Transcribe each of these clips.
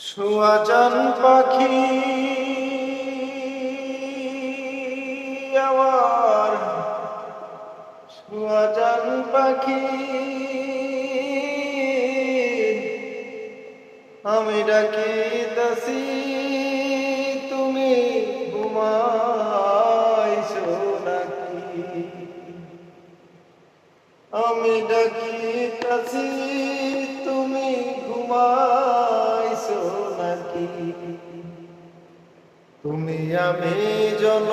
সুয়াজান পাখি আমার সুয়াজান পাখি আমি ডাকিতাছি তুমি ঘুমাইছো নাকি আমি ডাকিতাছি তুমি ঘুমাইছো নাকি তুমি আমি জন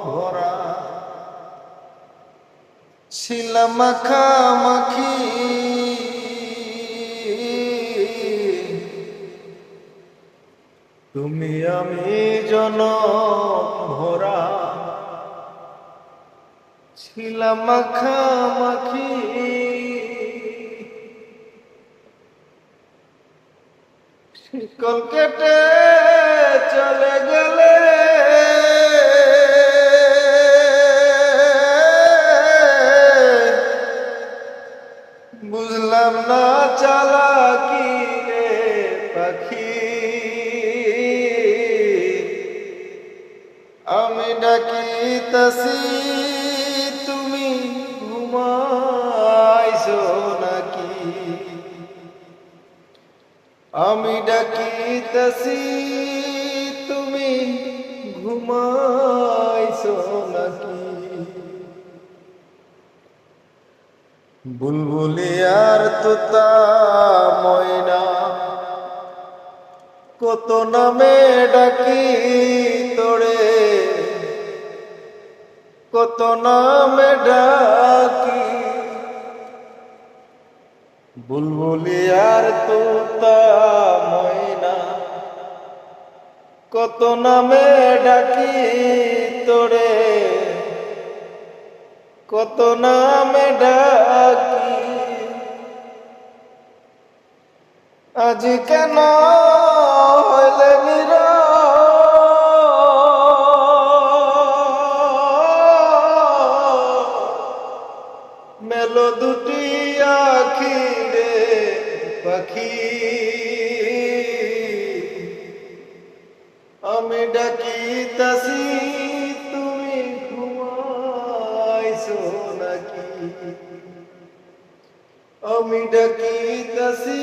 ভরা ছিলাম মাখামাখি তুমি আমি জন ভরা ছিলাম মাখামাখি শিকল কেটে চলে গেলে বুঝলাম না চালাকি রে পাখি আমি ডাকিতাছি তুমি ঘুমাইছো নাকি আমি ডাকিতাছি তুমি ঘুমাইছো নাকি বুলবুলি আর তোতা ময়না কত নামে ডাকি তোরে কত নামে ডাকি বুলবুলি আর তোতা ময়না কত নামে ডাকি তোরে কত নামে ডাকি আজ কেন হইলে নীরব মেলো দুটি আখি রে পাখি আমি ডাকিতাছি তুমি ঘুমাইছো নাকি আমি ডাকিতাছি